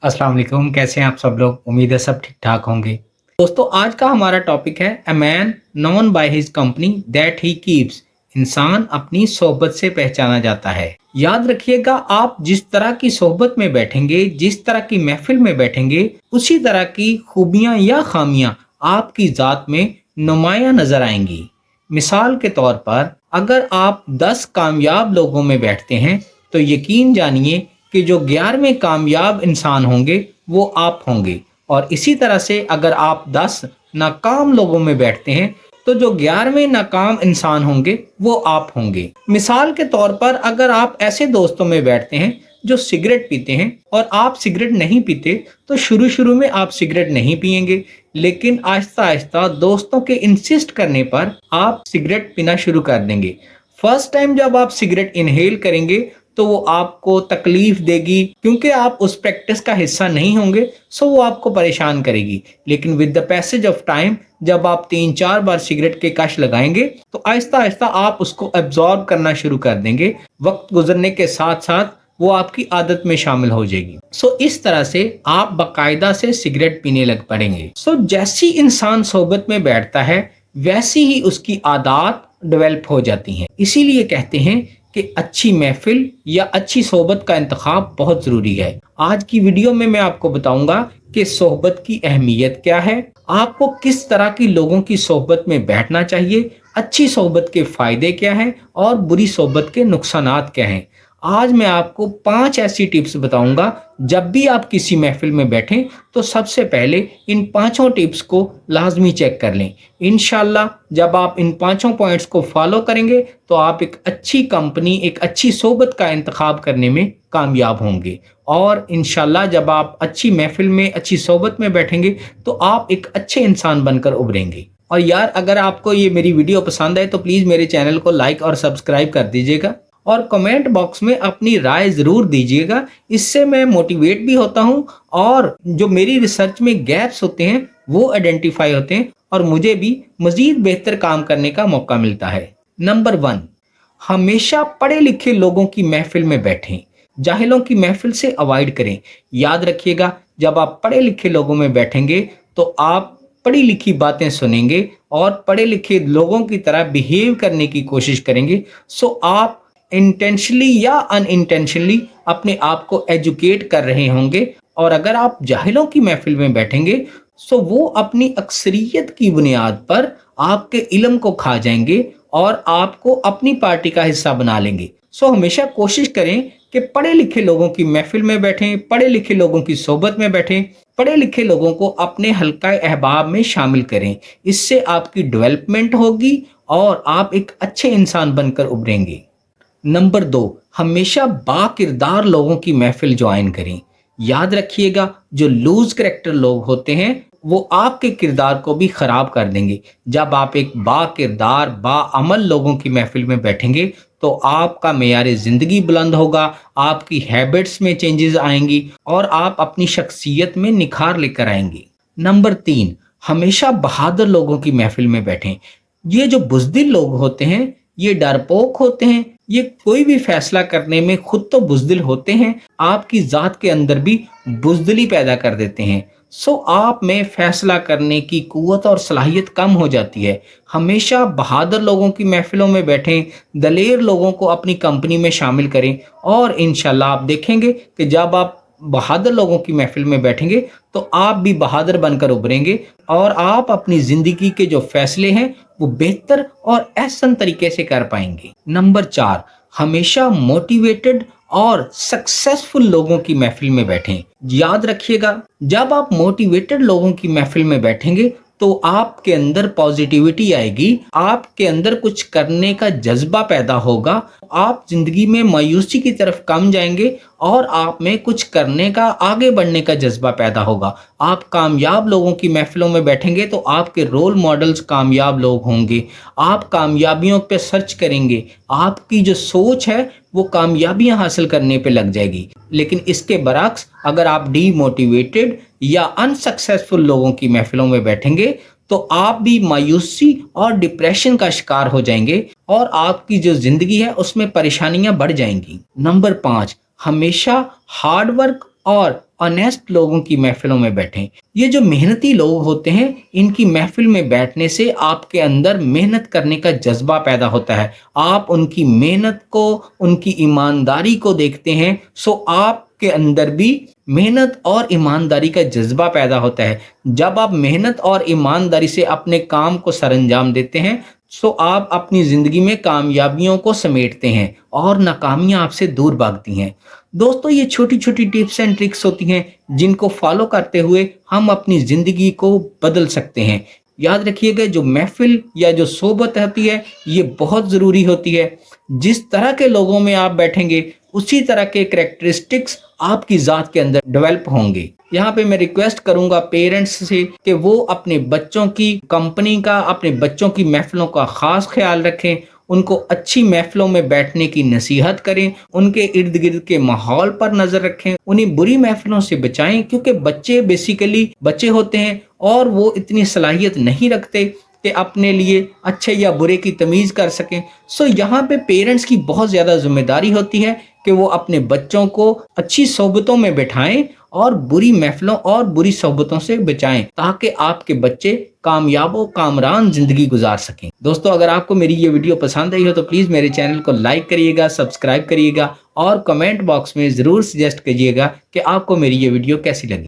अस्सलाम वालेकुम। कैसे हैं आप सब लोग? उम्मीद है सब ठीक ठाक होंगे। दोस्तों, आज का हमारा टॉपिक है a man known by his company that he keeps. इंसान अपनी सोहबत से पहचाना जाता है। याद रखिएगा, आप जिस तरह की सोहबत में बैठेंगे, जिस तरह की महफिल में बैठेंगे, उसी तरह की खूबियां या खामियां आपकी जात में नुमायां नजर आएंगी। मिसाल के तौर पर, अगर आप 10 कामयाब लोगों में बैठते हैं तो यकीन जानिए कि जो 11वें कामयाब इंसान होंगे वो आप होंगे। और इसी तरह से अगर आप 10 नाकाम लोगों में बैठते हैं तो जो 11वें नाकाम इंसान होंगे वो आप होंगे। मिसाल के तौर पर, अगर आप ऐसे दोस्तों में बैठते हैं जो सिगरेट पीते हैं और आप सिगरेट नहीं पीते, तो शुरू शुरू में आप सिगरेट नहीं पिएंगे, लेकिन आहिस्ता आहिस्ता दोस्तों के इंसिस्ट करने पर आप सिगरेट पीना शुरू कर देंगे। फर्स्ट टाइम जब आप सिगरेट इनहेल करेंगे तो वो आपको तकलीफ देगी, क्योंकि आप उस प्रैक्टिस का हिस्सा नहीं होंगे, सो वो आपको परेशान करेगी। लेकिन with the passage of time, जब आप 3-4 बार सिगरेट के कश लगाएंगे तो आहिस्ता आहिस्ता आप उसको एब्जॉर्ब करना शुरू कर देंगे। वक्त गुजरने के साथ साथ वो आपकी आदत में शामिल हो जाएगी। सो इस तरह से आप बाकायदा से सिगरेट पीने लग पड़ेंगे। सो जैसी इंसान सोहबत में बैठता है वैसी ही उसकी आदत डेवलप हो जाती हैं। इसीलिए कहते हैं कि अच्छी महफिल या अच्छी सोहबत का इंतखाब बहुत ज़रूरी है। आज की वीडियो में मैं आपको बताऊंगा कि सोहबत की अहमियत क्या है, आपको किस तरह की लोगों की सोहबत में बैठना चाहिए, अच्छी सोहबत के फ़ायदे क्या हैं और बुरी सोहबत के नुकसानात क्या हैं। आज मैं आपको 5 ऐसी टिप्स बताऊंगा। जब भी आप किसी महफिल में बैठें तो सबसे पहले इन पांचों टिप्स को लाजमी चेक कर लें। इंशाल्लाह जब आप इन पांचों पॉइंट्स को फॉलो करेंगे तो आप एक अच्छी कंपनी, एक अच्छी सोहबत का इंतखाब करने में कामयाब होंगे। और इंशाल्लाह जब आप अच्छी महफिल में, अच्छी सोहबत में बैठेंगे तो आप एक अच्छे इंसान बनकर उभरेंगे। और यार, अगर आपको ये मेरी वीडियो पसंद आए तो प्लीज़ मेरे चैनल को लाइक और सब्सक्राइब कर दीजिएगा और कमेंट बॉक्स में अपनी राय ज़रूर दीजिएगा। इससे मैं मोटिवेट भी होता हूँ और जो मेरी रिसर्च में गैप्स होते हैं वो आइडेंटिफाई होते हैं और मुझे भी मज़ीद बेहतर काम करने का मौका मिलता है। नंबर 1, हमेशा पढ़े लिखे लोगों की महफिल में बैठें, जाहिलों की महफिल से अवॉइड करें। याद रखिएगा, जब आप पढ़े लिखे लोगों में बैठेंगे तो आप पढ़ी लिखी बातें सुनेंगे और पढ़े लिखे लोगों की तरह बिहेव करने की कोशिश करेंगे। सो आप इंटेंशनली या अनइंटेंशनली अपने आप को एजुकेट कर रहे होंगे। और अगर आप जाहिलों की महफिल में बैठेंगे सो वो अपनी अक्सरियत की बुनियाद पर आपके इल्म को खा जाएंगे और आपको अपनी पार्टी का हिस्सा बना लेंगे। सो हमेशा कोशिश करें कि पढ़े लिखे लोगों की महफिल में बैठें, पढ़े लिखे लोगों की सोहबत में बैठें, पढ़े लिखे लोगों को अपने हल्का अहबाब में शामिल करें। इससे आपकी डेवलपमेंट होगी और आप एक अच्छे इंसान बनकर उभरेंगे। नंबर 2, हमेशा बाकिरदार लोगों की महफिल ज्वाइन करें। याद रखिएगा, जो लूज करैक्टर लोग होते हैं वो आपके किरदार को भी खराब कर देंगे। जब आप एक बाकिरदार, बाअमल लोगों की महफिल में बैठेंगे तो आपका मेयार ज़िंदगी बुलंद होगा, आपकी हैबिट्स में चेंजेस आएंगी और आप अपनी शख्सियत में निखार लेकर आएंगे। नंबर 3, हमेशा बहादुर लोगों की महफिल में बैठें। ये जो बुज़दिल लोग होते हैं, ये डरपोक होते हैं, ये कोई भी फैसला करने में खुद तो बुज़दिल होते हैं, आपकी ज़ात के अंदर भी बुज़दिली पैदा कर देते हैं। सो आप में फैसला करने की कुव्वत और सलाहियत कम हो जाती है। हमेशा बहादुर लोगों की महफिलों में बैठें, दलेर लोगों को अपनी कंपनी में शामिल करें और इंशाल्लाह आप देखेंगे कि जब आप बहादुर लोगों की महफिल में बैठेंगे तो आप भी बहादुर बनकर उभरेंगे और आप अपनी ज़िंदगी के जो फैसले हैं वो बेहतर और एहसन तरीके से कर पाएंगे। नंबर 4, हमेशा मोटिवेटेड और सक्सेसफुल लोगों की महफिल में बैठें। याद रखिएगा, जब आप मोटिवेटेड लोगों की महफिल में बैठेंगे तो आपके अंदर पॉजिटिविटी आएगी, आपके अंदर कुछ करने का जज्बा पैदा होगा, आप जिंदगी में मायूसी की तरफ कम जाएंगे और आप में कुछ करने का, आगे बढ़ने का जज्बा पैदा होगा। आप कामयाब लोगों की महफिलों में बैठेंगे तो आपके रोल मॉडल्स कामयाब लोग होंगे, आप कामयाबियों पे सर्च करेंगे, आपकी जो सोच है वो कामयाबियां हासिल करने पे लग जाएगी। लेकिन इसके बरक्स अगर आप डीमोटिवेटेड या अनसक्सेसफुल लोगों की महफिलों में बैठेंगे तो आप भी मायूसी और डिप्रेशन का शिकार हो जाएंगे और आपकी जो जिंदगी है उसमें परेशानियां बढ़ जाएंगी। नंबर 5, हमेशा हार्ड वर्क और ऑनेस्ट लोगों की महफिलों में बैठें। ये जो मेहनती लोग होते हैं, इनकी महफिल में बैठने से आपके अंदर मेहनत करने का जज्बा पैदा होता है। आप उनकी मेहनत को, उनकी ईमानदारी को देखते हैं, सो आपके अंदर भी मेहनत और ईमानदारी का जज्बा पैदा होता है। जब आप मेहनत और ईमानदारी से अपने काम को सरअंजाम देते हैं, सो आप अपनी ज़िंदगी में कामयाबियों को समेटते हैं और नाकामियाँ आपसे दूर भागती हैं। दोस्तों, ये छोटी-छोटी टिप्स एंड ट्रिक्स होती हैं, जिनको फॉलो करते हुए हम अपनी ज़िंदगी को बदल सकते हैं। याद रखिएगा, जो महफ़िल या जो सोबत होती है, ये बहुत ज़रूरी होती है। जिस तरह के लोगों में आप बैठेंगे, उसी तरह के कैरेक्टरिस्टिक्स आपकी ज़ात के अंदर डेवलप होंगे। यहाँ पे मैं रिक्वेस्ट करूंगा पेरेंट्स से कि वो अपने बच्चों की कंपनी का, अपने बच्चों की महफिलों का खास ख्याल रखें, उनको अच्छी महफिलों में बैठने की नसीहत करें, उनके इर्द गिर्द के माहौल पर नजर रखें, उन्हें बुरी महफिलों से बचाएं, क्योंकि बच्चे बेसिकली बच्चे होते हैं और वो इतनी सलाहियत नहीं रखते कि अपने लिए अच्छे या बुरे की तमीज़ कर सकें। सो यहाँ पे पेरेंट्स की बहुत ज़्यादा जिम्मेदारी होती है कि वो अपने बच्चों को अच्छी सोबतों में बिठाएं और बुरी महफिलों और बुरी सोबतों से बचाएं, ताकि आपके बच्चे कामयाब व कामरान जिंदगी गुजार सकें। दोस्तों, अगर आपको मेरी ये वीडियो पसंद आई हो तो प्लीज़ मेरे चैनल को लाइक करिएगा, सब्सक्राइब करिएगा और कमेंट बॉक्स में ज़रूर सजेस्ट कीजिएगा कि आपको मेरी ये वीडियो कैसी लगी।